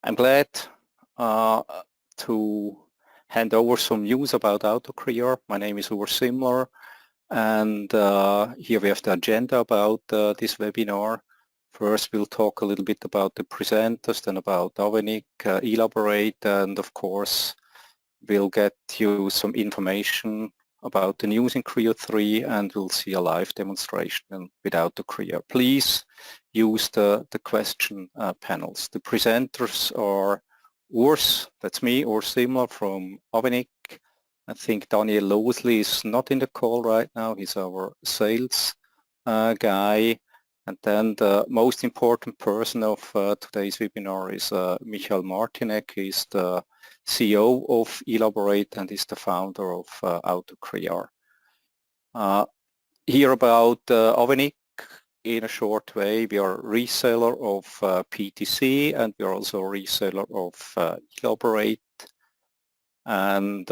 I'm glad to hand over some news about AutoCrear. My name is Urs Simler, and here we have the agenda about this webinar. First, we'll talk a little bit about the presenters, then about Aveniq, e-laborate, and of course, we'll get you some information about the news in Creo 3, and we'll see a live demonstration with AutoCrear. Please use the question panels. The presenters are Urs, that's me, Urs Simler from Aveniq. I think Daniel Losley is not in the call right now. He's our sales guy. And then the most important person of today's webinar is Michael Martinek. He's the CEO of e-laborate and is the founder of AutoCrear. Here about Aveniq in a short way. We are a reseller of PTC and we are also a reseller of e-laborate. And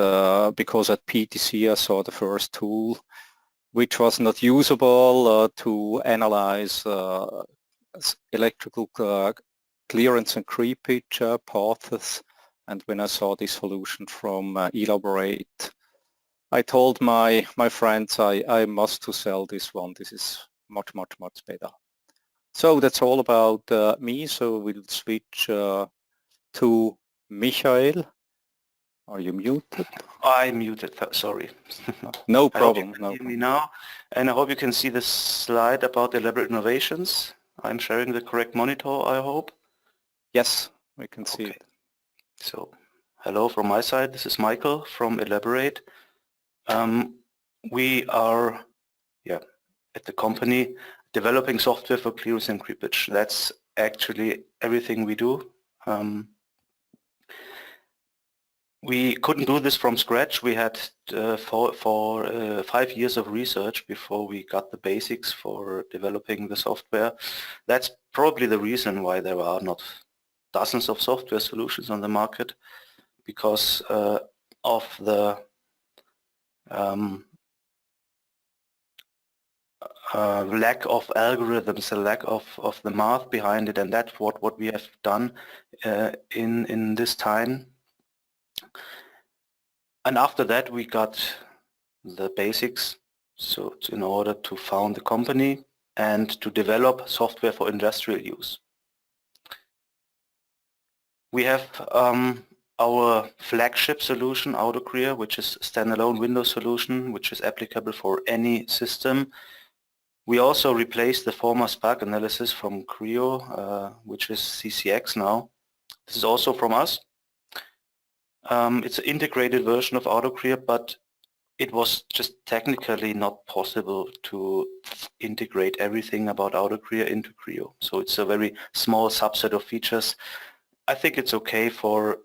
because at PTC I saw the first tool which was not usable to analyze electrical clearance and creepage paths. And when I saw this solution from e-laborate, I told my friends I must to sell this one. This is much better. So that's all about me. So we'll switch to Michael. Are you muted? I'm muted, sorry. No problem. I hope you can hear me now, and I hope you can see this slide about elaborate innovations. I'm sharing the correct monitor, I hope. Yes, we can see it. So, hello from my side. This is Michael from e-laborate. We are, at the company developing software for clearance and creepage. That's actually everything we do. We couldn't do this from scratch. We had for 5 years of research before we got the basics for developing the software. That's probably the reason why there are not dozens of software solutions on the market, because of the lack of algorithms, the lack of the math behind it, and that's what we have done in this time. And after that we got the basics, so in order to found the company and to develop software for industrial use. We have our flagship solution, AutoCrear, which is a standalone Windows solution, which is applicable for any system. We also replaced the former Spark analysis from Creo, which is CCX now. This is also from us. It's an integrated version of AutoCrear, but it was just technically not possible to integrate everything about AutoCrear into Creo. So it's a very small subset of features. I think it's okay for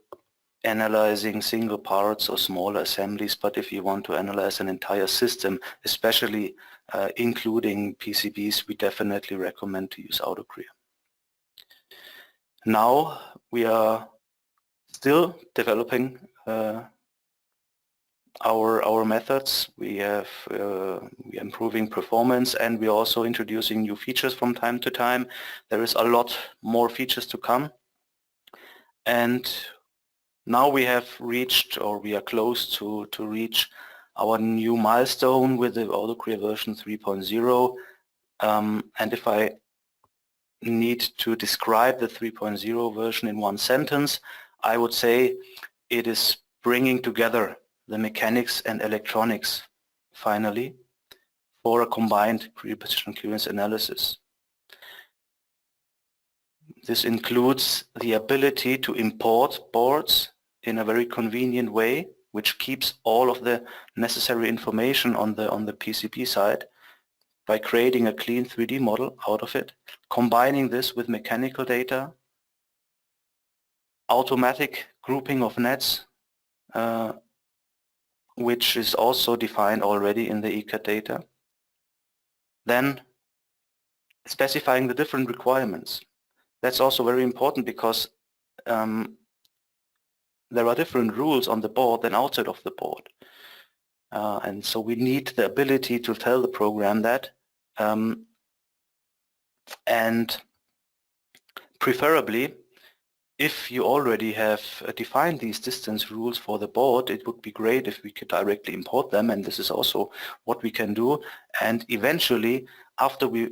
analyzing single parts or smaller assemblies, but if you want to analyze an entire system, especially including PCBs, we definitely recommend to use AutoCrear. Now we are still developing our methods. We are improving performance, and we're also introducing new features from time to time. There is a lot more features to come, and now we have reached, or we are close to reach our new milestone with the AutoCrear version 3.0. And if I need to describe the 3.0 version in one sentence, I would say it is bringing together the mechanics and electronics, finally, for a combined pre-precision clearance analysis. This includes the ability to import boards in a very convenient way, which keeps all of the necessary information on the PCB side by creating a clean 3D model out of it, combining this with mechanical data, automatic grouping of nets, which is also defined already in the ECAD data. Then specifying the different requirements. That's also very important because there are different rules on the board than outside of the board. And so we need the ability to tell the program that, and preferably if you already have defined these distance rules for the board, it would be great if we could directly import them, and this is also what we can do. And eventually, after we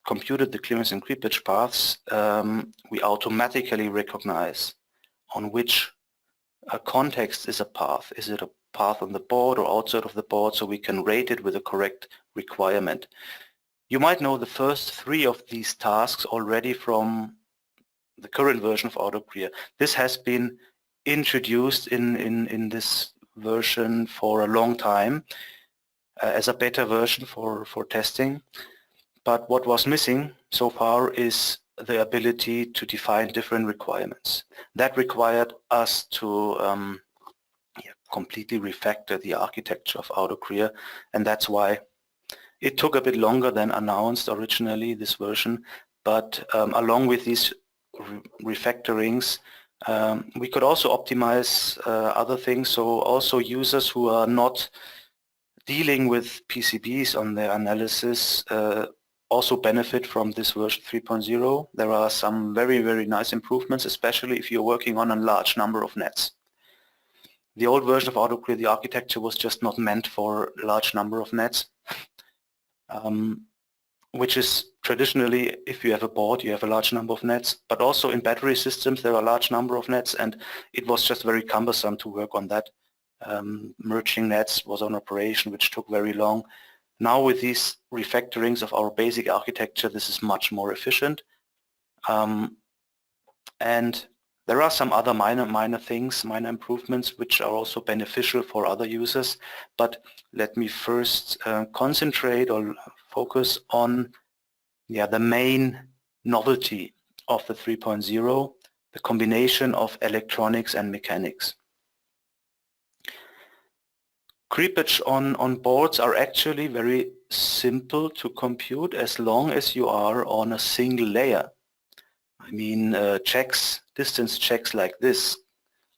computed the clearance and creepage paths, we automatically recognize on which context is a path. Is it a path on the board or outside of the board, so we can rate it with the correct requirement. You might know the first 3 of these tasks already from the current version of AutoCrear. This has been introduced in this version for a long time as a beta version for testing. But what was missing so far is the ability to define different requirements. That required us to completely refactor the architecture of AutoCrear, and that's why it took a bit longer than announced originally, this version. But along with these refactorings, we could also optimize other things, so also users who are not dealing with PCBs on their analysis also benefit from this version 3.0. There are some very, very nice improvements, especially if you're working on a large number of nets. The old version of AutoCrear, the architecture was just not meant for a large number of nets, which is traditionally, if you have a board, you have a large number of nets, but also in battery systems there are a large number of nets, and it was just very cumbersome to work on that. Merging nets was an operation which took very long. Now with these refactorings of our basic architecture, this is much more efficient. And there are some other minor things, minor improvements, which are also beneficial for other users. But let me first concentrate or focus on the main novelty of the 3.0, the combination of electronics and mechanics. Creepage on boards are actually very simple to compute as long as you are on a single layer. I mean, distance checks like this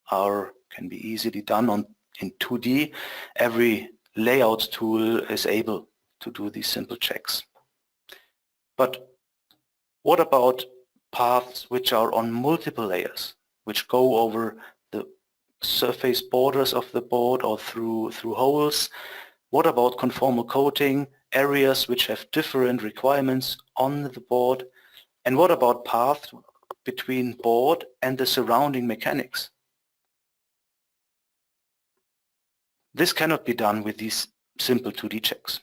can be easily done in 2D. Every layout tool is able to do these simple checks. But what about paths which are on multiple layers, which go over the surface borders of the board or through holes? What about conformal coating, areas which have different requirements on the board? And what about paths between board and the surrounding mechanics? This cannot be done with these simple 2D checks.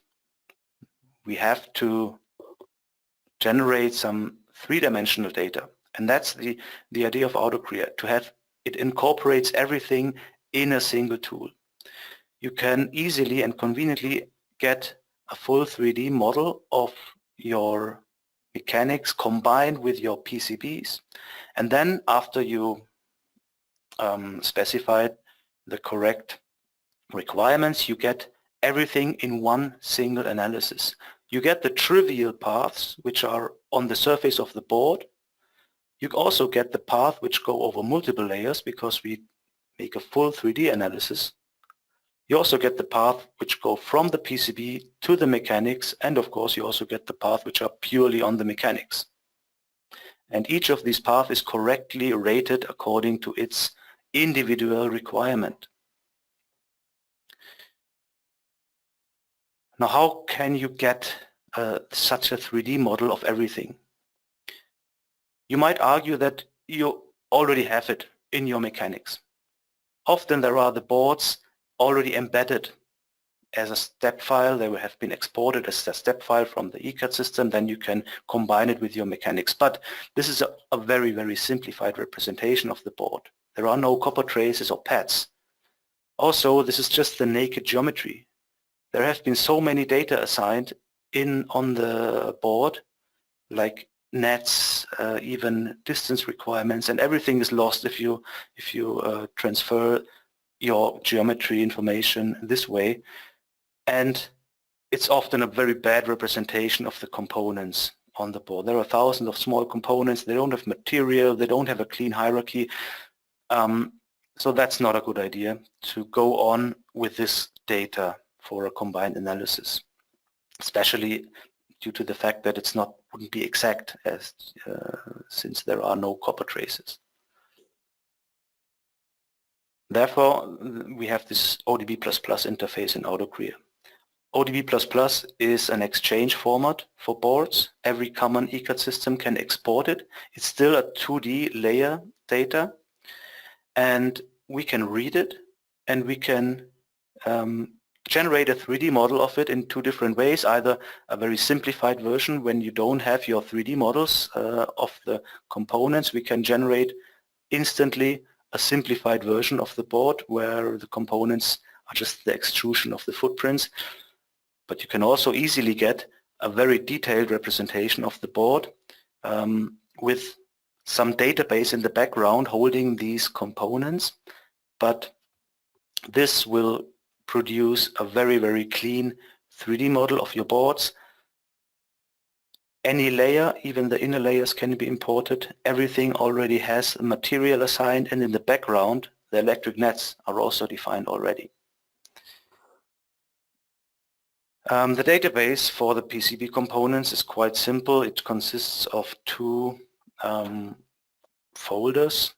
We have to generate some three-dimensional data, and that's the idea of AutoCrear, to have it incorporates everything in a single tool. You can easily and conveniently get a full 3D model of your mechanics combined with your PCBs, and then after you specified the correct requirements, you get everything in one single analysis. You get the trivial paths which are on the surface of the board. You also get the path which go over multiple layers because we make a full 3D analysis. You also get the path which go from the PCB to the mechanics, and of course you also get the path which are purely on the mechanics. And each of these paths is correctly rated according to its individual requirement. Now, how can you get such a 3D model of everything? You might argue that you already have it in your mechanics. Often there are the boards already embedded as a step file. They will have been exported as a step file from the ECAD system. Then you can combine it with your mechanics. But this is a very, very simplified representation of the board. There are no copper traces or pads. Also, this is just the naked geometry. There have been so many data assigned on the board, like nets, even distance requirements, and everything is lost if you transfer your geometry information this way. And it's often a very bad representation of the components on the board. There are thousands of small components. They don't have material. They don't have a clean hierarchy. So that's not a good idea to go on with this data for a combined analysis, especially due to the fact that it's wouldn't be exact as since there are no copper traces. Therefore, we have this ODB++ interface in AutoCrear. ODB++ is an exchange format for boards. Every common ECAD system can export it. It's still a 2D layer data, and we can read it, and we can generate a 3D model of it in two different ways, either a very simplified version when you don't have your 3D models of the components. We can generate instantly a simplified version of the board where the components are just the extrusion of the footprints. But you can also easily get a very detailed representation of the board with some database in the background holding these components. But this will produce a very, very clean 3D model of your boards. Any layer, even the inner layers, can be imported. Everything already has a material assigned, and in the background the electric nets are also defined already. The database for the PCB components is quite simple. It consists of two folders.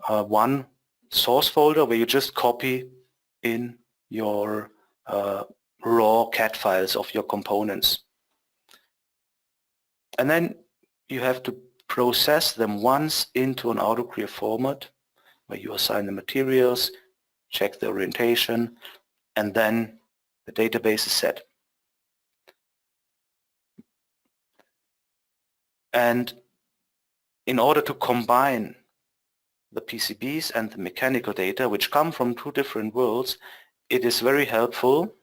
One source folder where you just copy in your raw CAD files of your components. And then you have to process them once into an AutoCrear format where you assign the materials, check the orientation, and then the database is set. And in order to combine the PCBs and the mechanical data, which come from two different worlds, it is very helpful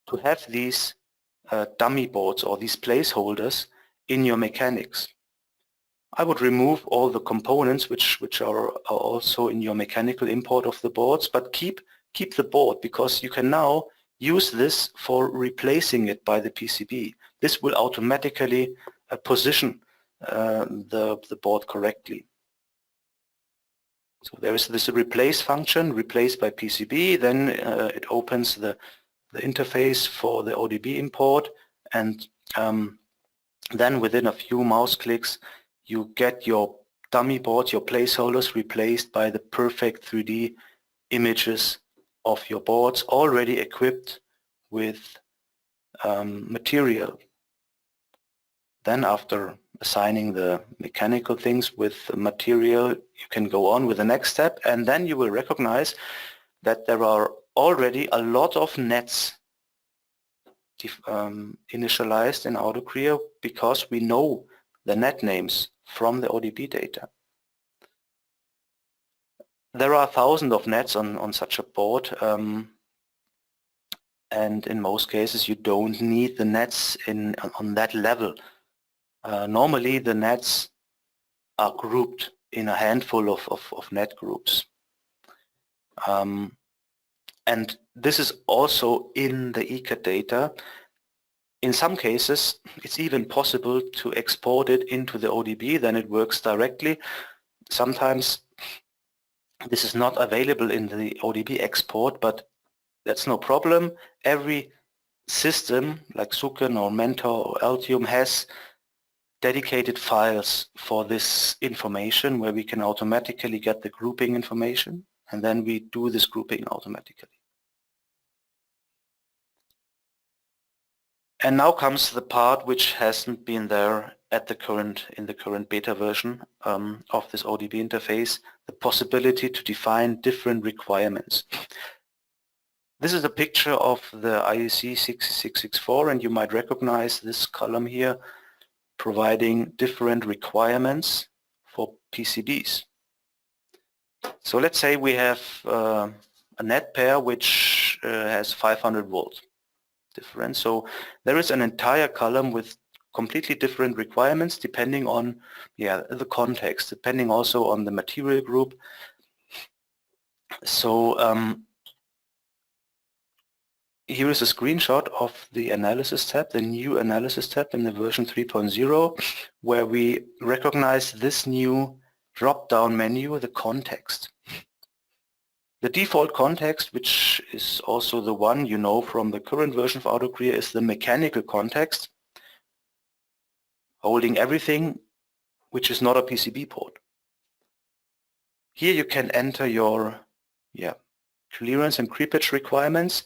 to have these dummy boards or these placeholders in your mechanics. I would remove all the components which are also in your mechanical import of the boards, but keep the board, because you can now use this for replacing it by the PCB. This will automatically position the board correctly. So there is this replace function, replace by PCB, then it opens the interface for the ODB import, and then within a few mouse clicks you get your dummy boards, your placeholders, replaced by the perfect 3D images of your boards already equipped with material. Then after assigning the mechanical things with the material, you can go on with the next step, and then you will recognize that there are already a lot of nets initialized in AutoCrear because we know the net names from the ODB data. There are thousands of nets on such a board, and in most cases you don't need the nets on that level. Normally the nets are grouped in a handful of net groups. And this is also in the ECAD data. In some cases it's even possible to export it into the ODB, then it works directly. Sometimes this is not available in the ODB export, but that's no problem. Every system like Suken or Mentor or Altium has dedicated files for this information where we can automatically get the grouping information, and then we do this grouping automatically. And now comes the part which hasn't been there at in the current beta version of this ODB interface, the possibility to define different requirements. This is a picture of the IEC 6664, and you might recognize this column here providing different requirements for PCBs. So let's say we have a net pair which has 500 volts difference. So there is an entire column with completely different requirements depending on the context, depending also on the material group. So here is a screenshot of the analysis tab, the new analysis tab in the version 3.0, where we recognize this new drop-down menu, the context. The default context, which is also the one you know from the current version of AutoCrear, is the mechanical context, holding everything which is not a PCB port. Here you can enter your clearance and creepage requirements.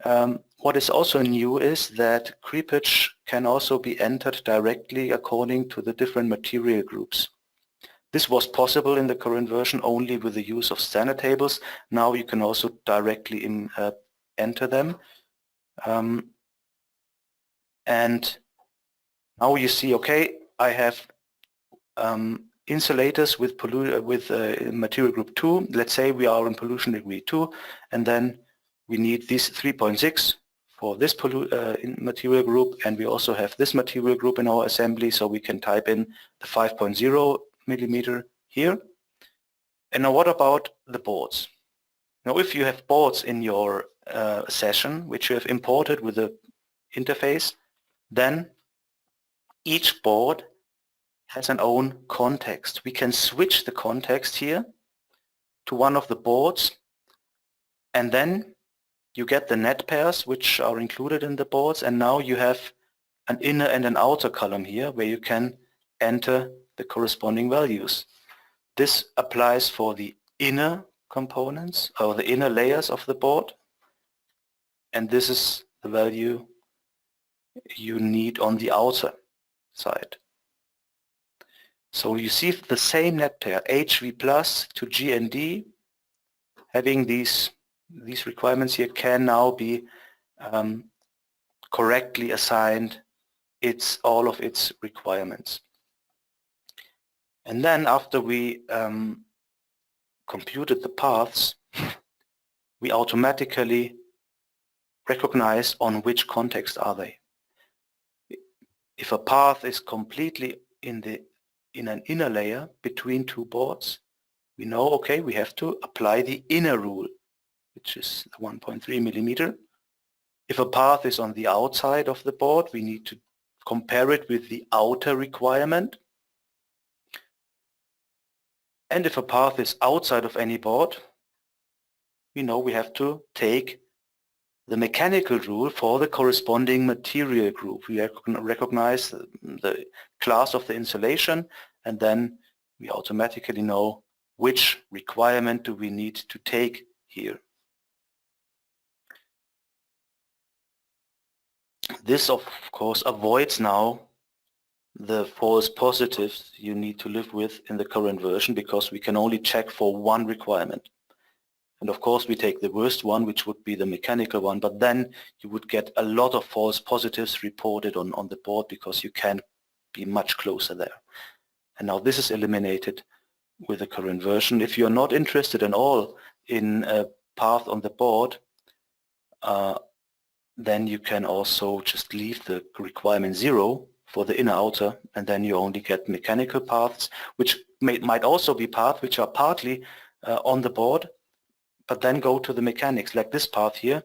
What is also new is that creepage can also be entered directly according to the different material groups. This was possible in the current version only with the use of standard tables. Now you can also directly enter them. And now you see, okay, I have insulators with material group 2. Let's say we are in pollution degree 2, and then we need this 3.6 for this material group, and we also have this material group in our assembly, so we can type in the 5.0 millimeter here. And now what about the boards? Now if you have boards in your session which you have imported with the interface, then each board has an own context. We can switch the context here to one of the boards, and then you get the net pairs which are included in the boards, and now you have an inner and an outer column here where you can enter the corresponding values. This applies for the inner components or the inner layers of the board, and this is the value you need on the outer side. So you see the same net pair HV plus to GND, having these requirements here can now be correctly assigned all of its requirements. And then after we computed the paths, we automatically recognize on which context are they. If a path is completely in an inner layer between two boards, we know, okay, we have to apply the inner rule, which is the 1.3 millimeter. If a path is on the outside of the board, we need to compare it with the outer requirement. And if a path is outside of any board, we know we have to take the mechanical rule for the corresponding material group. We recognize the class of the insulation, and then we automatically know which requirement do we need to take here. This of course avoids now the false positives you need to live with in the current version, because we can only check for one requirement. And of course we take the worst one, which would be the mechanical one, but then you would get a lot of false positives reported on the board, because you can be much closer there. And now this is eliminated with the current version. If you're not interested at all in a path on the board, then you can also just leave the requirement 0 for the inner outer, and then you only get mechanical paths, which might also be paths which are partly on the board, but then go to the mechanics, like this path here.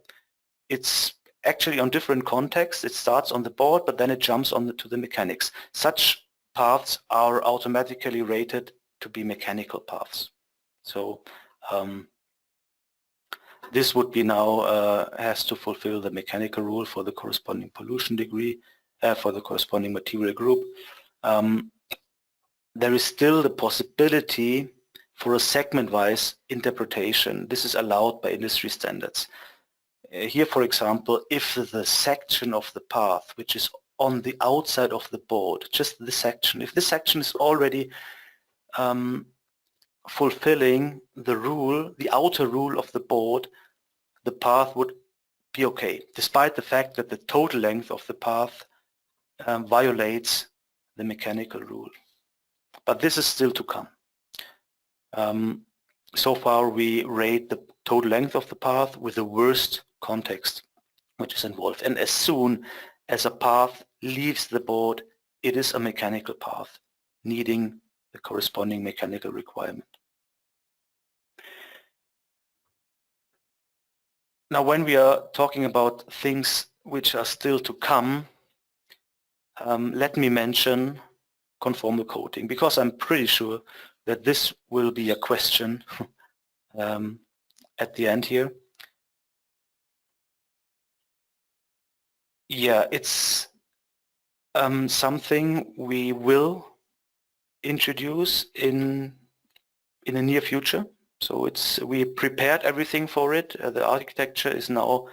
It's actually on different contexts. It starts on the board, but then it jumps to the mechanics. Such paths are automatically rated to be mechanical paths. So this would be now has to fulfill the mechanical rule for the corresponding pollution degree, for the corresponding material group. There is still the possibility for a segment-wise interpretation. This is allowed by industry standards. Here, for example, if the section of the path, which is on the outside of the board, just this section, if this section is already fulfilling the rule, the outer rule of the board, the path would be okay, despite the fact that the total length of the path violates the mechanical rule. But this is still to come. So far we rate the total length of the path with the worst context which is involved, and as soon as a path leaves the board, it is a mechanical path needing the corresponding mechanical requirement. Now when we are talking about things which are still to come, let me mention conformal coating, because I'm pretty sure that this will be a question at the end here. Yeah, it's something we will introduce in the near future. So we prepared everything for it. The architecture is now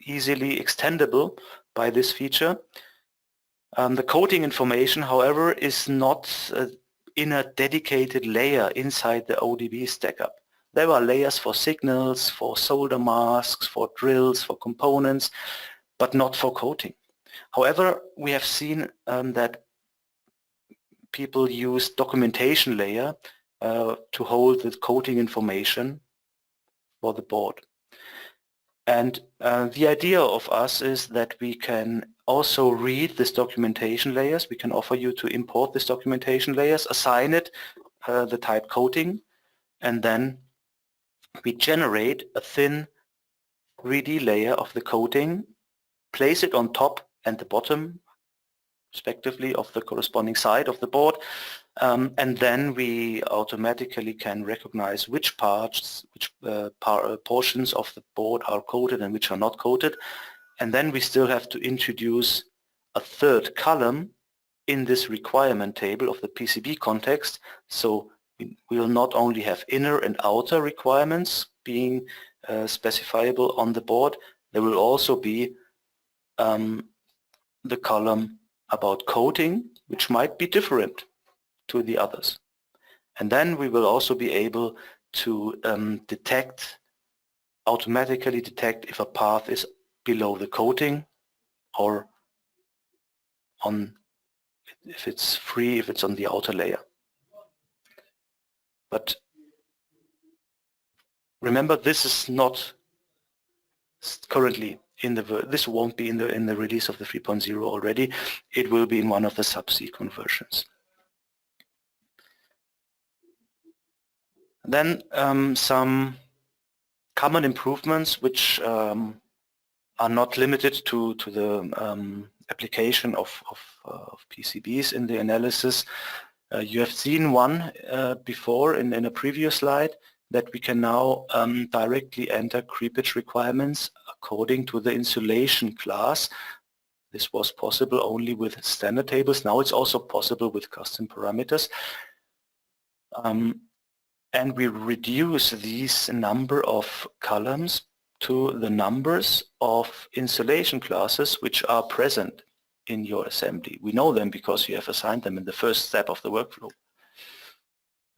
easily extendable by this feature. The coding information, however, is not in a dedicated layer inside the ODB stackup. There are layers for signals, for solder masks, for drills, for components, but not for coding. However, we have seen that people use documentation layer to hold the coding information for the board. And the idea of us is that we can also read this documentation layers. We can offer you to import this documentation layers, assign it the type coding, and then we generate a thin 3D layer of the coding, place it on top and the bottom, respectively, of the corresponding side of the board, and then we automatically can recognize which parts, which portions of the board are coded and which are not coded. And then we still have to introduce a third column in this requirement table of the PCB context. So we will not only have inner and outer requirements being specifiable on the board, there will also be the column about coding, which might be different to the others. And then we will also be able to automatically detect if a path is below the coding or if it's free, if it's on the outer layer. But remember, this is not currently this won't be in the release of the 3.0 already. It will be in one of the subsequent versions. Then some common improvements which are not limited to the application of PCBs in the analysis. You have seen one before in a previous slide, that we can now directly enter creepage requirements according to the insulation class. This was possible only with standard tables. Now it's also possible with custom parameters. And we reduce these number of columns to the numbers of insulation classes which are present in your assembly. We know them because you have assigned them in the first step of the workflow.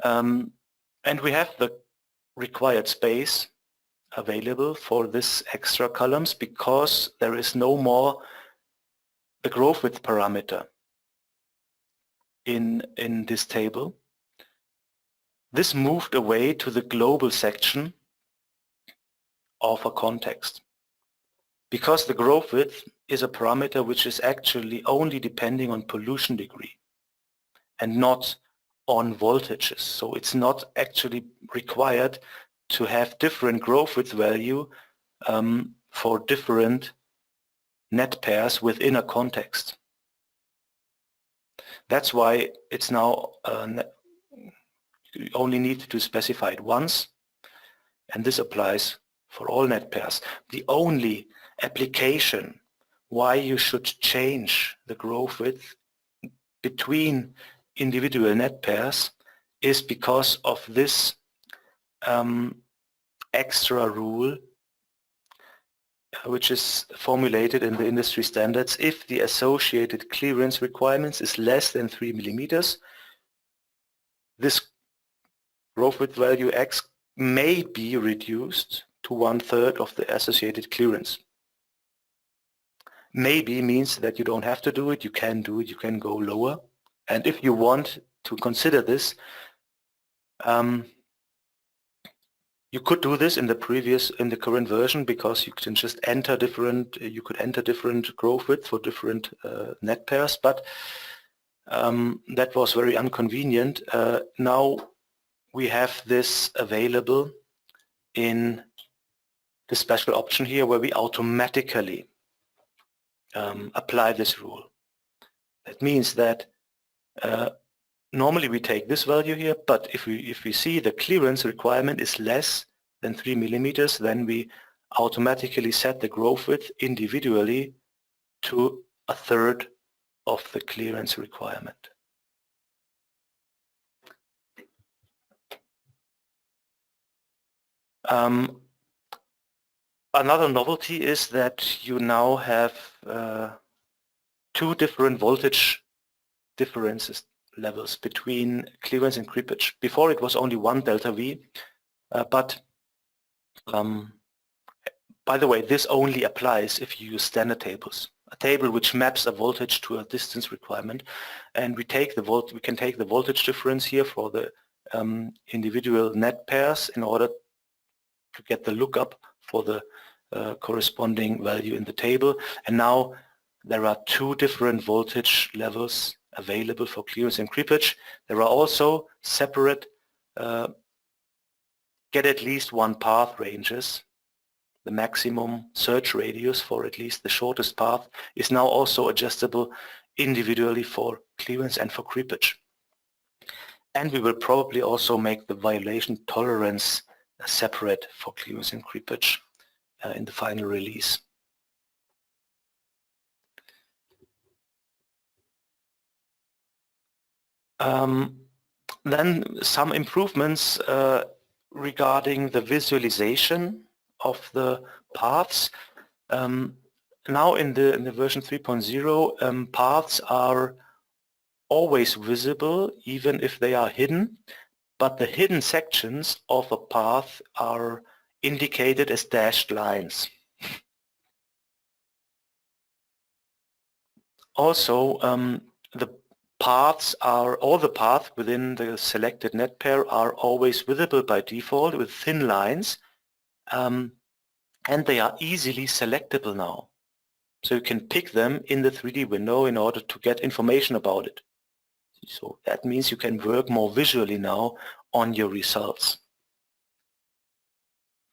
And we have the required space available for this extra columns because there is no more a growth width parameter in this table. This moved away to the global section of a context because the growth width is a parameter which is actually only depending on pollution degree and not on voltages. So it's not actually required to have different growth width value for different net pairs within a context. That's why it's now you only need to specify it once, and this applies for all net pairs. The only application why you should change the growth width between individual net pairs is because of this extra rule which is formulated in the industry standards. If the associated clearance requirements is less than 3 millimeters, this growth width value X may be reduced to 1/3 of the associated clearance. Maybe means that you don't have to do it, you can do it, you can go lower. And if you want to consider this, you could do this in the current version because you can just enter different growth width for different net pairs, but that was very inconvenient. Now we have this available in the special option here where we automatically apply this rule. That means that normally we take this value here, but if we see the clearance requirement is less than 3 millimeters, then we automatically set the growth width individually to 1/3 of the clearance requirement. Another novelty is that you now have 2 different voltage differences levels between clearance and creepage. Before it was only 1 delta V, but by the way, this only applies if you use standard tables. A table which maps a voltage to a distance requirement, and we can take the voltage difference here for the individual net pairs in order to get the lookup for the corresponding value in the table. And now there are 2 different voltage levels available for clearance and creepage. There are also separate get at least 1 path ranges. The maximum search radius for at least the shortest path is now also adjustable individually for clearance and for creepage. And we will probably also make the violation tolerance separate for clearance and creepage in the final release. Then some improvements regarding the visualization of the paths. Now in the version 3.0, paths are always visible even if they are hidden, but the hidden sections of a path are indicated as dashed lines. Also, all the paths within the selected net pair are always visible by default with thin lines, and they are easily selectable now. So you can pick them in the 3D window in order to get information about it. So that means you can work more visually now on your results.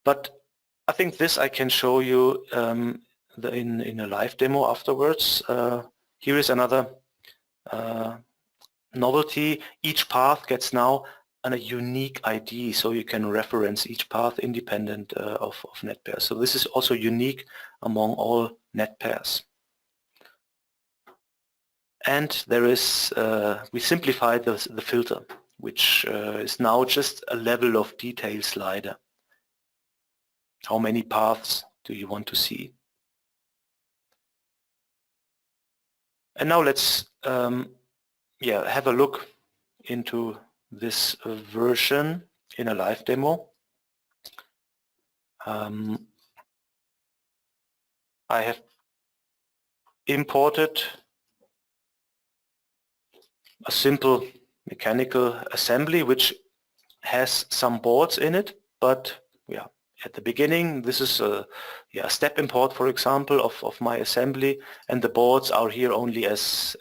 But I think this I can show you in a live demo afterwards. Here is another novelty. Each path gets now a unique ID, so you can reference each path independent of net pairs. So this is also unique among all net pairs. And there is, we simplified the filter, which is now just a level of detail slider. How many paths do you want to see? And now let's have a look into this version in a live demo. I have imported a simple mechanical assembly which has some boards in it, but at the beginning this is a step import, for example, of my assembly, and the boards are here only as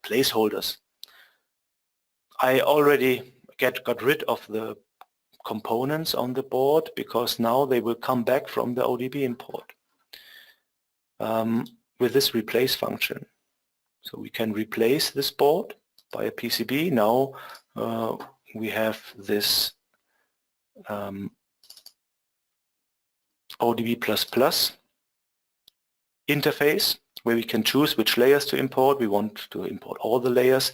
placeholders. I already got rid of the components on the board because now they will come back from the ODB import with this replace function. So we can replace this board by a PCB. Now we have this ODB++ interface where we can choose which layers to import. We want to import all the layers,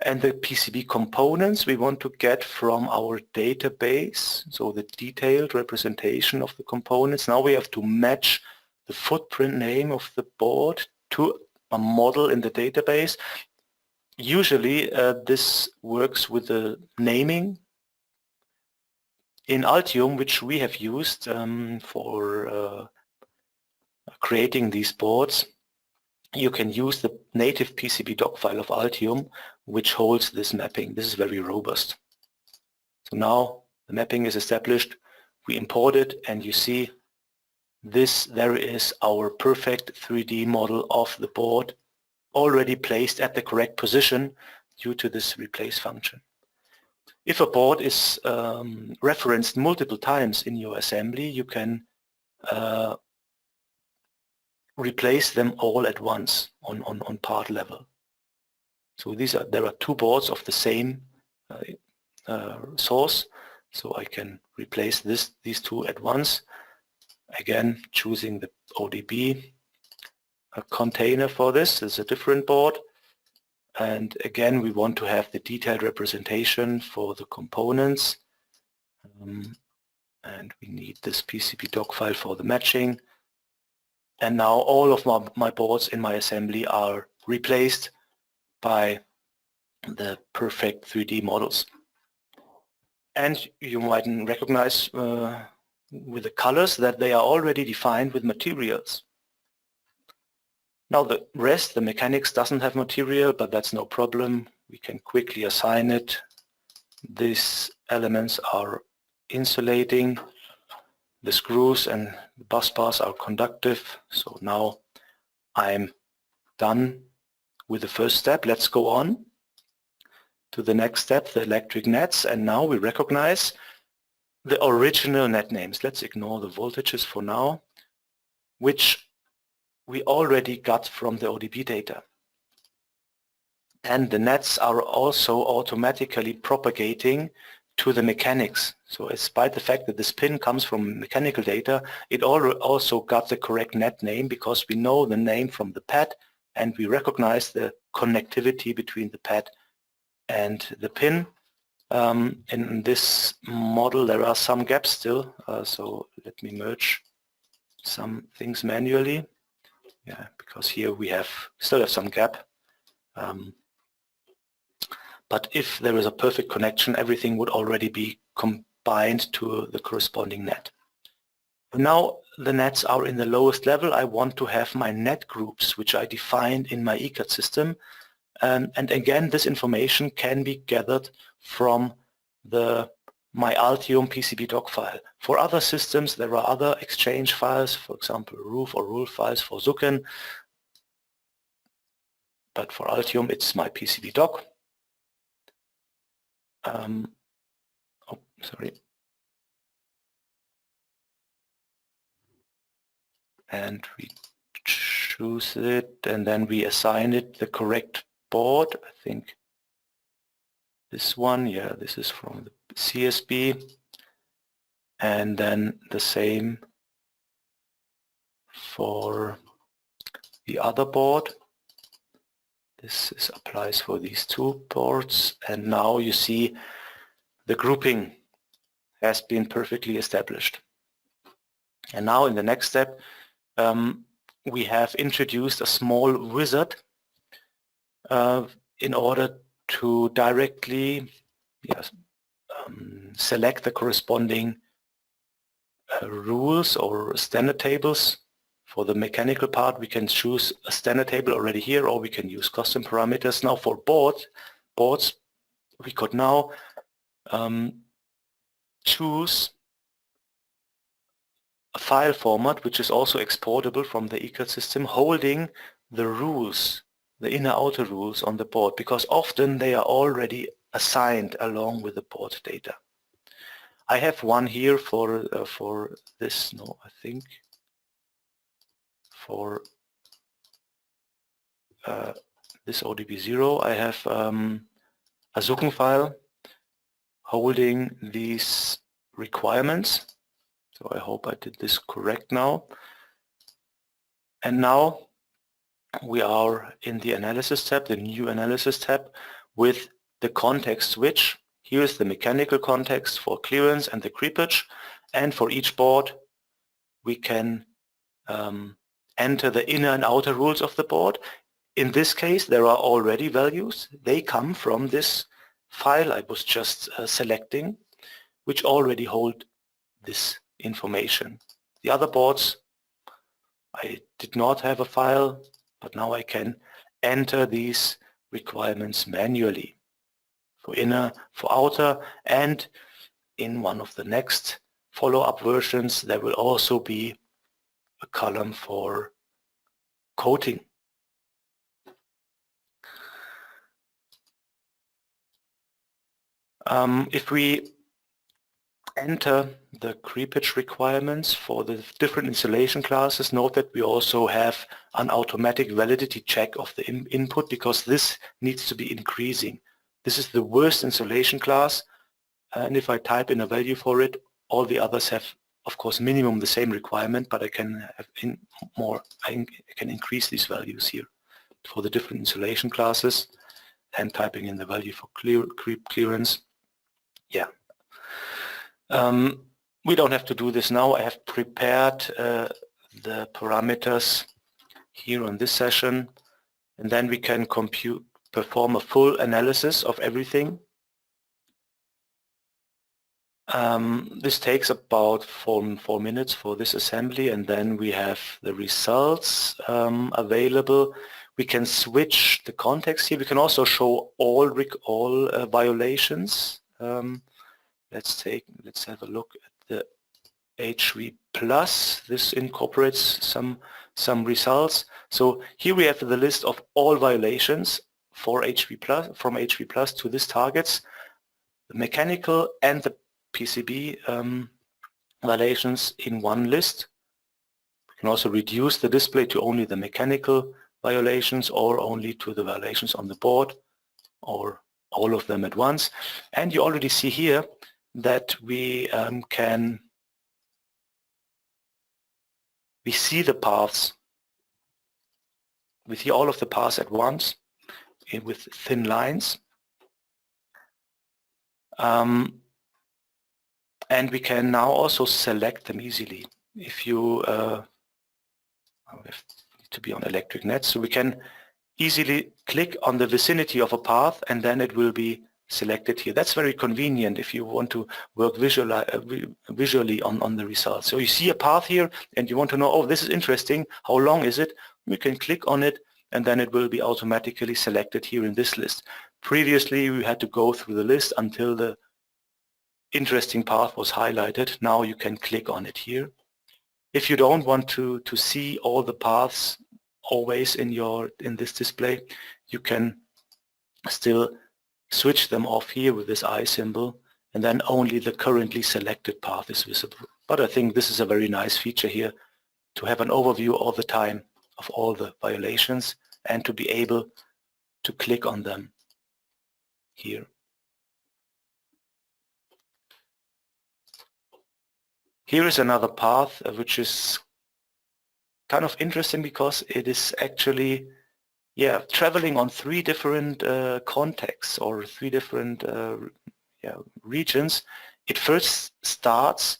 and the PCB components we want to get from our database, so the detailed representation of the components. Now we have to match the footprint name of the board to a model in the database. Usually this works with the naming in Altium, which we have used for creating these boards. You can use the native PCB doc file of Altium, which holds this mapping. This is very robust. So now the mapping is established. We import it, and you see there is our perfect 3D model of the board already placed at the correct position due to this replace function. If a board is referenced multiple times in your assembly, you can replace them all at once on part level. So there are 2 boards of the same source, so I can replace these two at once. Again, choosing the ODB container for this is a different board. And again, we want to have the detailed representation for the components. And we need this PCB doc file for the matching. And now all of my boards in my assembly are replaced by the perfect 3D models. And you might recognize with the colors that they are already defined with materials. Now the rest, the mechanics doesn't have material, but that's no problem. We can quickly assign it. These elements are insulating. The screws and the bus bars are conductive. So now I'm done with the first step. Let's go on to the next step, the electric nets. And now we recognize the original net names. Let's ignore the voltages for now, which we already got from the ODB data. And the nets are also automatically propagating to the mechanics. So despite the fact that this pin comes from mechanical data, it also got the correct net name because we know the name from the pad and we recognize the connectivity between the pad and the pin. In this model there are some gaps still, so let me merge some things manually. Yeah, because here we still have some gap. But if there is a perfect connection, everything would already be combined to the corresponding net. Now the nets are in the lowest level. I want to have my net groups, which I defined in my ECAD system. And again, this information can be gathered from my Altium PCB doc file. For other systems, there are other exchange files, for example, roof or rule files for Zucken. But for Altium, it's my PCB doc. And we choose it, and then we assign it the correct board. I think this one, yeah, this is from the CSB. And then the same for the other board. This applies for these two boards. And now you see the grouping has been perfectly established. And now in the next step, we have introduced a small wizard in order to directly select the corresponding rules or standard tables. For the mechanical part, we can choose a standard table already here, or we can use custom parameters. Now for boards, we could now choose a file format which is also exportable from the ECAD system, holding the rules, the inner-outer rules on the board, because often they are already assigned along with the board data. I have one here for this, no, I think for this ODB0, I have a Zucken file holding these requirements. So I hope I did this correct now. And now we are in the analysis tab, the new analysis tab, with the context switch. Here is the mechanical context for clearance and the creepage. And for each board, we can enter the inner and outer rules of the board. In this case, there are already values. They come from this file I was just selecting, which already hold this information. The other boards, I did not have a file, but now I can enter these requirements manually for inner, for outer, and in one of the next follow-up versions there will also be a column for coating. If we enter the creepage requirements for the different installation classes, note that we also have an automatic validity check of the input, because this needs to be increasing. This is the worst installation class, and if I type in a value for it, all the others have, of course, minimum the same requirement, but I can have I can increase these values here for the different insulation classes, and typing in the value for creep clearance. Yeah. We don't have to do this now. I have prepared the parameters here on this session, and then we can perform a full analysis of everything. This takes about 4 minutes for this assembly, and then we have the results available. We can switch the context here. We can also show all violations. Let's have a look at the HV plus. This incorporates some results. So here we have the list of all violations for HV plus, from HV plus to this targets, the mechanical and the PCB violations in one list. We can also reduce the display to only the mechanical violations, or only to the violations on the board, or all of them at once. And you already see here that we see the paths. We see all of the paths at once with thin lines. And we can now also select them easily. If you have to be on electric nets, so we can easily click on the vicinity of a path, and then it will be selected here. That's very convenient if you want to work visually on the results. So you see a path here and you want to know, oh, this is interesting, how long is it? We can click on it, and then it will be automatically selected here in this list. Previously we had to go through the list until the interesting path was highlighted. Now you can click on it here. If you don't want to see all the paths always in this display, you can still switch them off here with this eye symbol, and then only the currently selected path is visible. But I think this is a very nice feature here, to have an overview all the time of all the violations and to be able to click on them here. Here is another path which is kind of interesting, because it is actually traveling on 3 different contexts, or 3 different regions. It first starts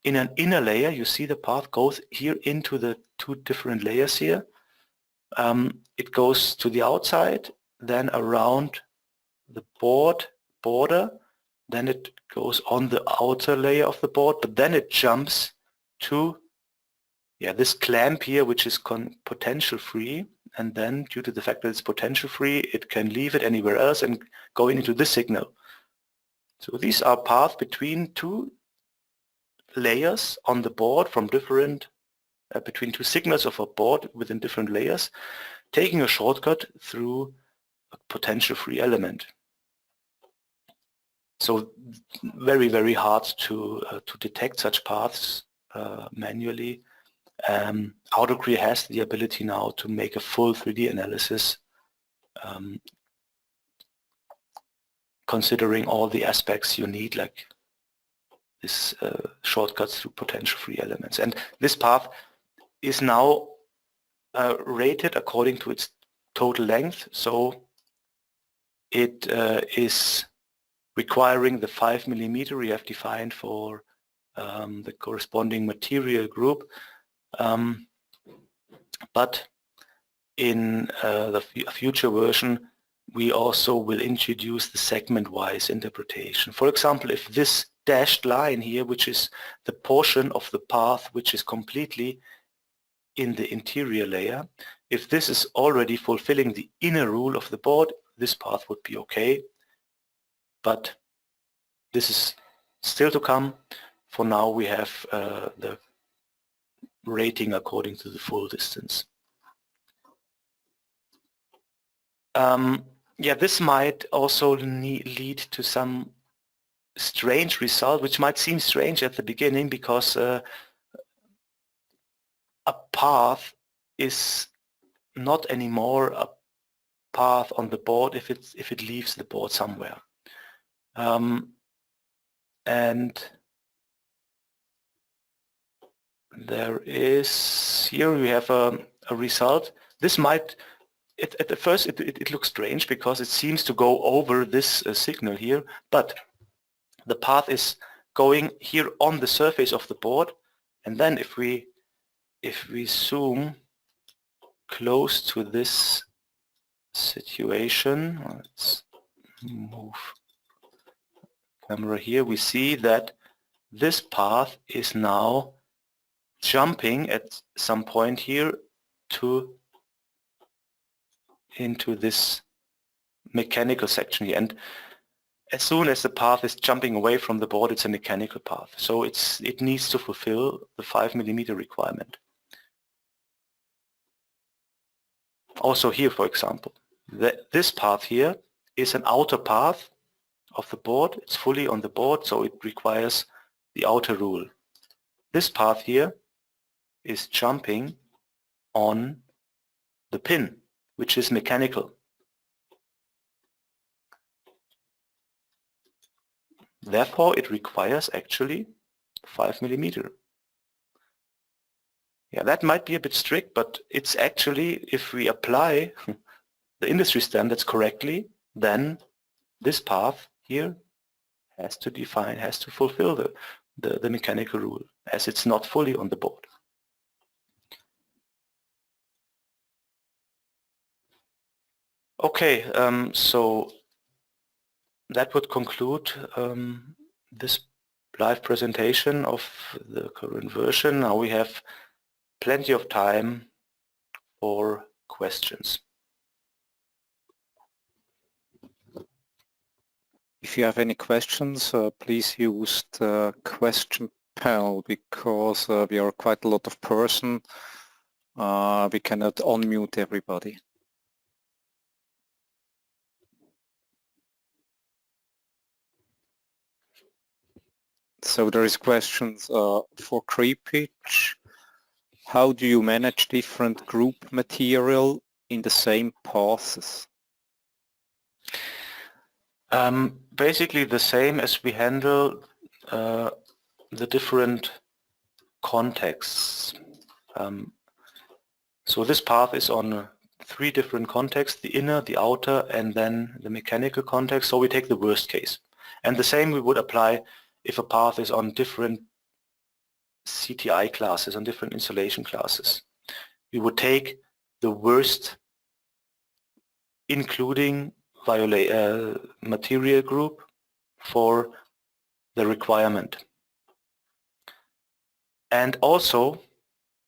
in an inner layer. You see the path goes here into the 2 different layers here. It goes to the outside, then around the border, then it goes on the outer layer of the board, but then it jumps to this clamp here, which is potential free, and then due to the fact that it's potential free, it can leave it anywhere else and go into this signal. So these are paths between 2 layers on the board, from different between 2 signals of a board within different layers, taking a shortcut through a potential free element. So very, very hard to detect such paths manually. AutoCrear has the ability now to make a full 3D analysis, considering all the aspects you need, like this shortcuts through potential free elements. And this path is now rated according to its total length, so it is requiring the 5 millimeter we have defined for the corresponding material group. But in the future version, we also will introduce the segment-wise interpretation. For example, if this dashed line here, which is the portion of the path which is completely in the interior layer, if this is already fulfilling the inner rule of the board, this path would be okay. But this is still to come. For now, we have the rating according to the full distance. This might also lead to some strange result, which might seem strange at the beginning, because a path is not anymore a path on the board if it leaves the board somewhere. And there is, here we have a result. This might, at the first it looks strange because it seems to go over this signal here, but the path is going here on the surface of the board, and then if we zoom close to this situation, let's move camera here, we see that this path is now jumping at some point here into this mechanical section here, and as soon as the path is jumping away from the board, it's a mechanical path, so it needs to fulfill the 5mm requirement. Also here, for example, this path here is an outer path of the board. It's fully on the board, so it requires the outer rule. This path here is jumping on the pin, which is mechanical. Therefore, it requires actually 5mm. Yeah, that might be a bit strict, but it's actually, if we apply the industry standards correctly, then this path here has to fulfill the mechanical rule, as it's not fully on the board. Okay, so that would conclude this live presentation of the current version. Now we have plenty of time for questions. If you have any questions, please use the question panel, because we are quite a lot of person. We cannot unmute everybody. So there is questions for Creepage. How do you manage different group material in the same passes? Basically the same as we handle the different contexts. So this path is on 3 different contexts: the inner, the outer, and then the mechanical context. So we take the worst case. And the same we would apply if a path is on different CTI classes, on different installation classes. We would take the worst, including material group for the requirement. And also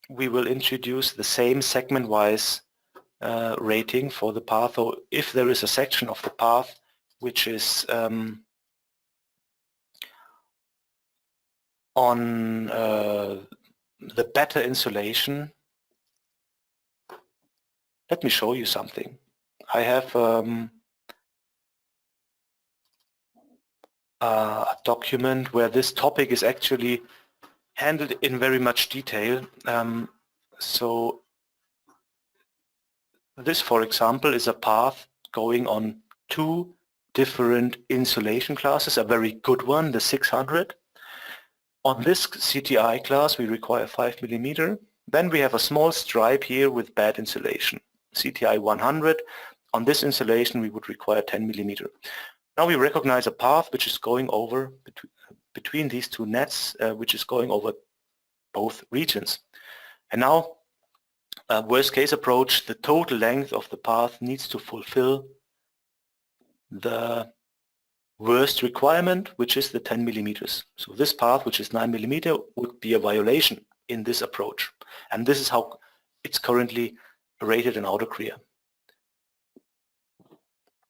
we will introduce the same segment-wise rating for the path. So if there is a section of the path which is on the better insulation, let me show you something. I have a document where this topic is actually handled in very much detail. So this, for example, is a path going on 2 different insulation classes, a very good one, the 600. On this CTI class we require 5mm. Then we have a small stripe here with bad insulation, CTI 100. On this insulation we would require 10mm. Now we recognize a path which is going over between these 2 nets, which is going over both regions. And now, worst case approach, the total length of the path needs to fulfill the worst requirement, which is the 10mm. So this path, which is 9mm, would be a violation in this approach. And this is how it's currently rated in AutoCrear.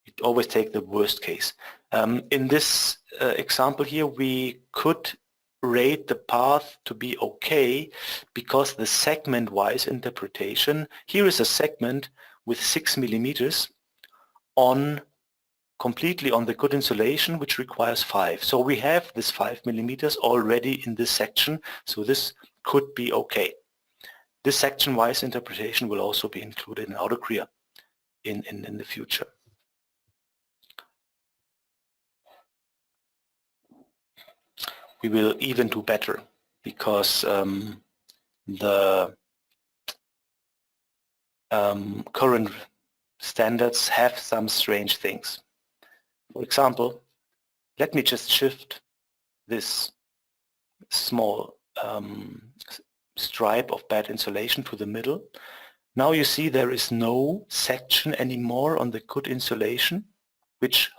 It always take the worst case. In this example here, we could rate the path to be okay because the segment-wise interpretation, here is a segment with 6mm on completely on the good insulation, which requires 5. So we have this 5mm already in this section, so this could be okay. This section-wise interpretation will also be included in AutoCrear in the future. We will even do better because the current standards have some strange things. For example, let me just shift this small stripe of bad insulation to the middle. Now you see there is no section anymore on the good insulation which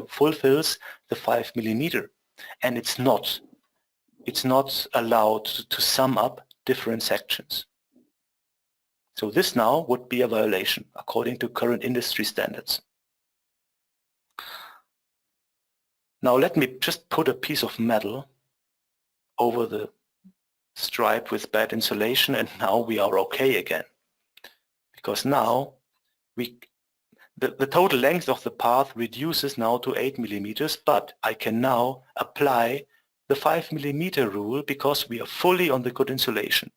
fulfills the 5 millimeter, and it's not allowed to sum up different sections. So this now would be a violation according to current industry standards. Now let me just put a piece of metal over the stripe with bad insulation, and now we are okay again. Because now the total length of the path reduces now to 8 millimeters, but I can now apply the 5 millimeter rule because we are fully on the good insulation.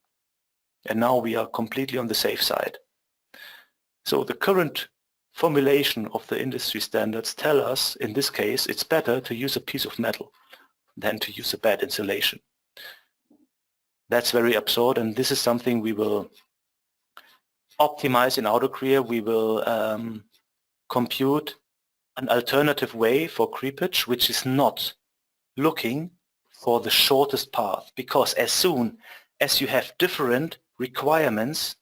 And now we are completely on the safe side. So the current formulation of the industry standards tell us, in this case, it's better to use a piece of metal than to use a bad insulation. That's very absurd, and this is something we will optimize in AutoCrear. We will compute an alternative way for creepage, which is not looking for the shortest path, because as soon as you have different requirements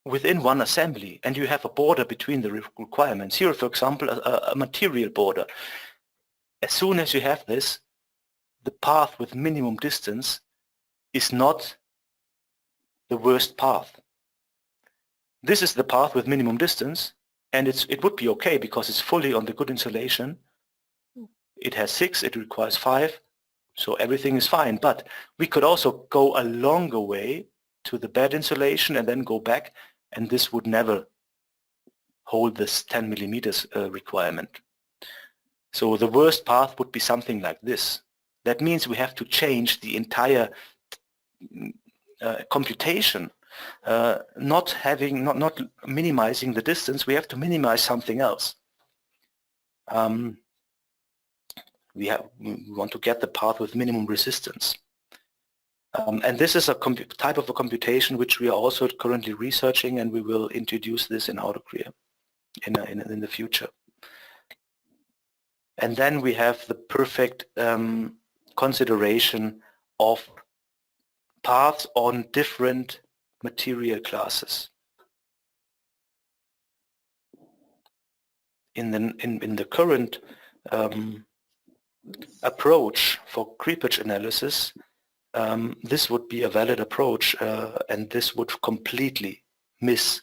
within one assembly and you have a border between the requirements, here for example a material border, as soon as you have this, the path with minimum distance is not the worst path. This is the path with minimum distance, and it would be okay because it's fully on the good insulation. It has 6, it requires 5, so everything is fine. But we could also go a longer way to the bad insulation and then go back, and this would never hold this 10 millimeters requirement. So the worst path would be something like this. That means we have to change the entire computation. Not minimizing the distance, we have to minimize something else. We want to get the path with minimum resistance. And this is a type of a computation which we are also currently researching, and we will introduce this in AutoCrear in the future. And then we have the perfect consideration of paths on different material classes. In the current approach for creepage analysis, this would be a valid approach, and this would completely miss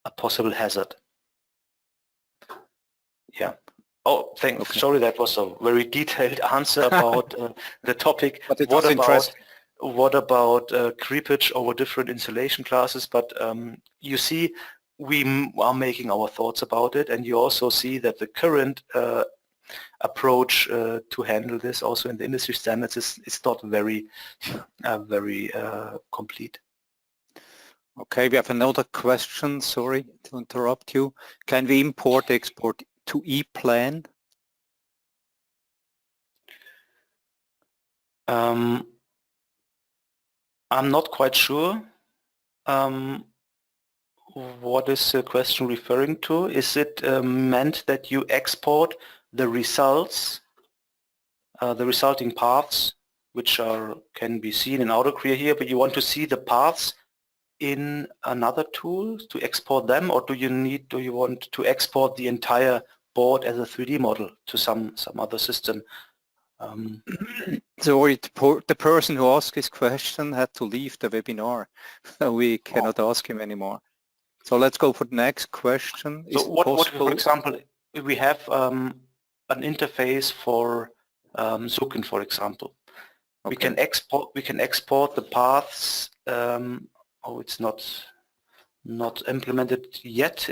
a possible hazard. Yeah. Oh, thanks. Okay. Sorry, that was a very detailed answer about the topic. But it was interesting. What about creepage over different insulation classes? But you see, we are making our thoughts about it, and you also see that the current approach to handle this also in the industry standards is not very complete. Okay, we have another question. Sorry to interrupt you. Can we export to ePlan? I'm not quite sure. What is the question referring to? Is it meant that you export the results, the resulting paths, which can be seen in AutoCrear here, but you want to see the paths in another tool to export them, or do you want to export the entire board as a 3D model to some other system? Sorry, the person who asked this question had to leave the webinar, so we cannot ask him anymore. So let's go for the next question. So what for example, if we have an interface for Zuken, for example, okay. we can export the paths. It's not implemented yet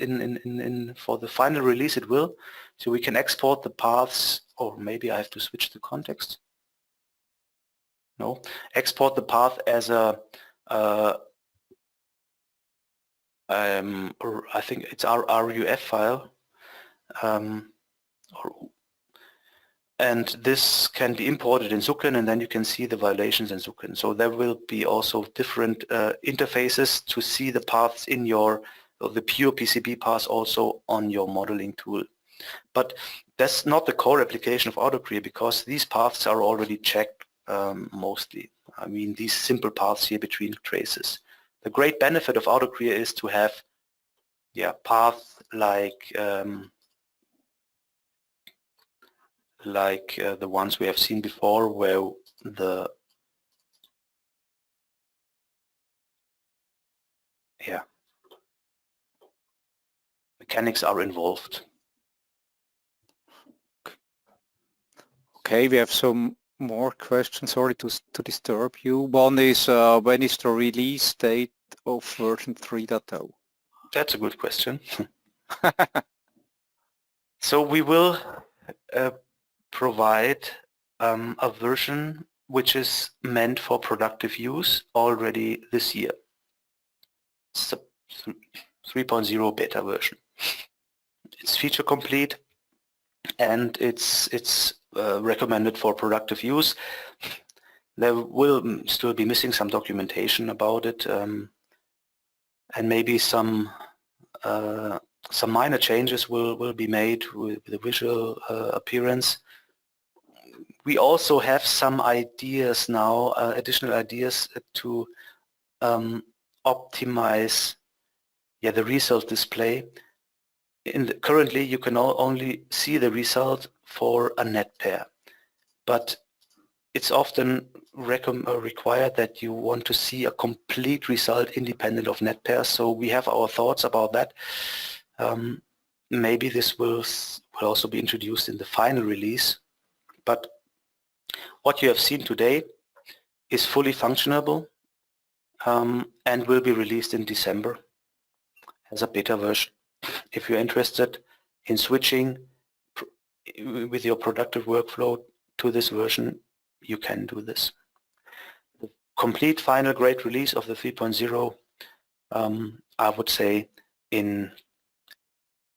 for the final release. It will. So we can export the paths, or maybe I have to switch the context. No, export the path as a I think it's our RUF file, And this can be imported in Zucken, and then you can see the violations in Zucken. So there will be also different interfaces to see the paths in your, the pure PCB paths also on your modeling tool. But that's not the core application of AutoCrear, because these paths are already checked mostly. I mean, these simple paths here between traces. The great benefit of AutoCrear is to have paths like the ones we have seen before, where the mechanics are involved. Okay, we have some more questions. Sorry to disturb you. One is, when is the release date of version 3.0? That's a good question. So we will provide a version which is meant for productive use already this year. It's a 3.0 beta version. It's feature complete and it's recommended for productive use. There will still be missing some documentation about it, and maybe some minor changes will be made with the visual appearance. We also have some ideas now, additional ideas to optimize the result display. Currently you can only see the result for a net pair, but it's often required that you want to see a complete result independent of net pairs. So we have our thoughts about that. Maybe this will also be introduced in the final release, but what you have seen today is fully functionable and will be released in December as a beta version. If you're interested in switching with your productive workflow to this version, you can do this. The complete final great release of the 3.0, I would say in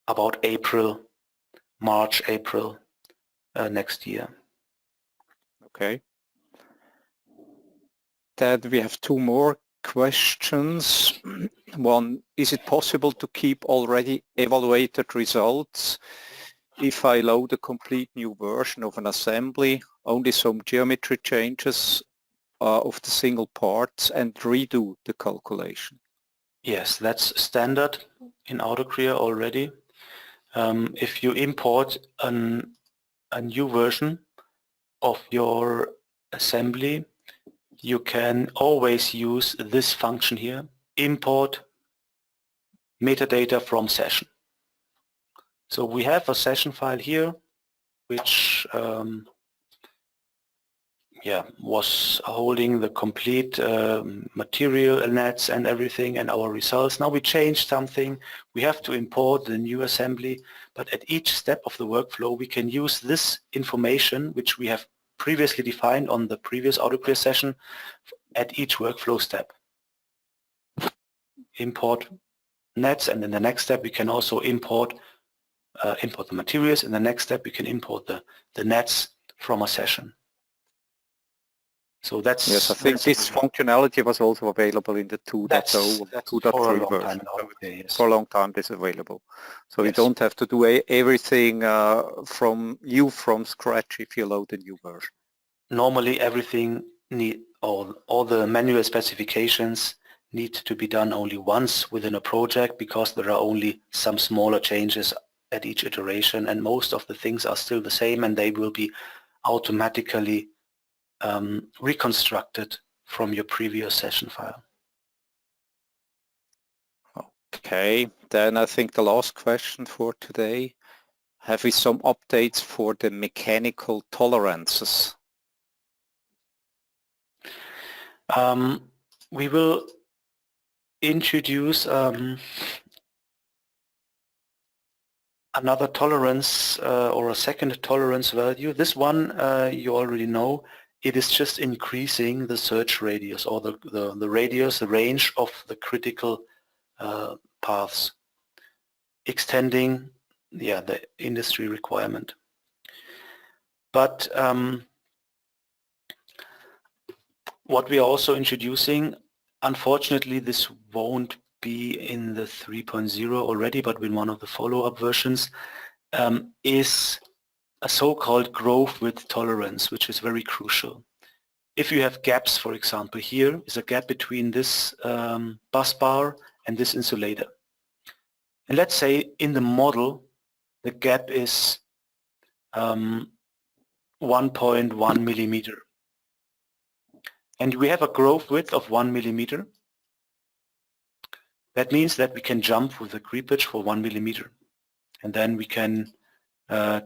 about March, April next year. Okay. Then we have two more questions. One, is it possible to keep already evaluated results if I load a complete new version of an assembly, only some geometry changes of the single parts, and redo the calculation? Yes, that's standard in AutoCrear already. If you import a new version of your assembly, you can always use this function here, import metadata from session. So we have a session file here which was holding the complete material nets and everything and our results. Now we changed something, we have to import the new assembly, but at each step of the workflow we can use this information which we have previously defined on the previous AutoCrear session at each workflow step. Import nets, and in the next step we can also import the materials. In the next step we can import the nets from a session. So that's... Yes, I think this functionality was also available in the 2.0, 2.3 version. For a long time this is available. So you don't have to do everything from scratch if you load a new version. Normally everything all the manual specifications need to be done only once within a project, because there are only some smaller changes at each iteration, and most of the things are still the same, and they will be automatically reconstructed from your previous session file. Okay, then I think the last question for today. Have we some updates for the mechanical tolerances? We will introduce another tolerance or a second tolerance value. This one you already know. It is just increasing the search radius, or the radius, the range of the critical paths, extending the industry requirement. But what we are also introducing, unfortunately this won't be in the 3.0 already, but in one of the follow-up versions, is a so-called growth width tolerance, which is very crucial. If you have gaps, for example, here is a gap between this bus bar and this insulator. And let's say in the model the gap is 1.1 millimeter. And we have a growth width of 1 millimeter. That means that we can jump with the creepage for 1 millimeter. And then we can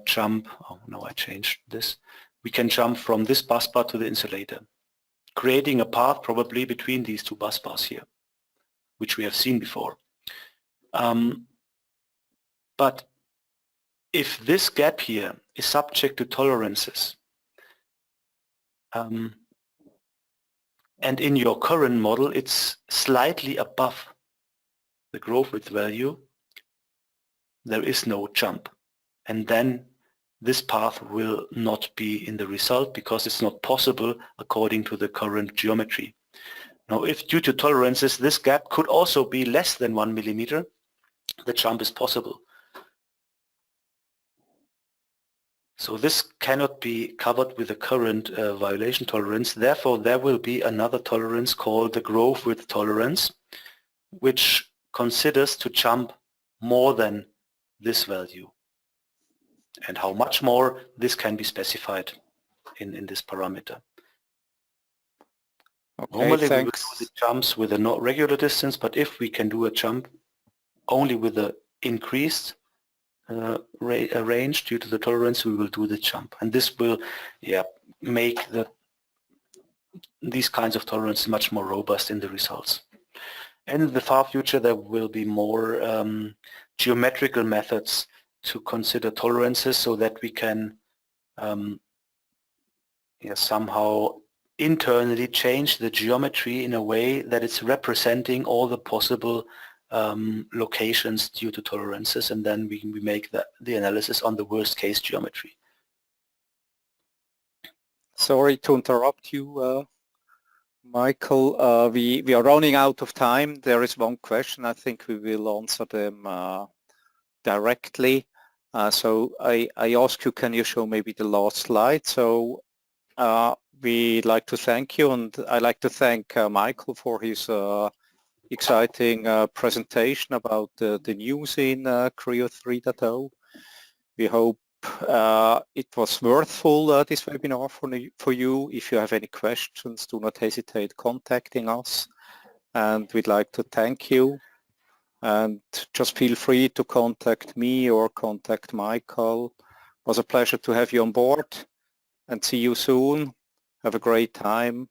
jump, oh no, I changed this. We can jump from this bus bar to the insulator, creating a path probably between these two bus bars here, which we have seen before. But if this gap here is subject to tolerances, and in your current model it's slightly above the growth width value, there is no jump. And then this path will not be in the result because it's not possible according to the current geometry. Now, if due to tolerances this gap could also be less than 1 millimeter, the jump is possible. So this cannot be covered with the current violation tolerance. Therefore, there will be another tolerance called the growth width tolerance, which considers to jump more than this value. And how much more, this can be specified in this parameter. Okay, normally thanks. we will do the jumps with a not regular distance, but if we can do a jump only with the increased range due to the tolerance, we will do the jump. And this will make these kinds of tolerances much more robust in the results. And in the far future there will be more geometrical methods to consider tolerances so that we can somehow internally change the geometry in a way that it's representing all the possible locations due to tolerances, and then we make the analysis on the worst case geometry. Sorry to interrupt you, Michael. We are running out of time. There is one question. I think we will answer them directly. So I ask you, can you show maybe the last slide? So we'd like to thank you, and I'd like to thank Michael for his exciting presentation about the news in Creo 3.0. We hope it was worthwhile, this webinar for you. If you have any questions, do not hesitate contacting us, and we'd like to thank you. And just feel free to contact me or contact Michael. It was a pleasure to have you on board, and see you soon. Have a great time.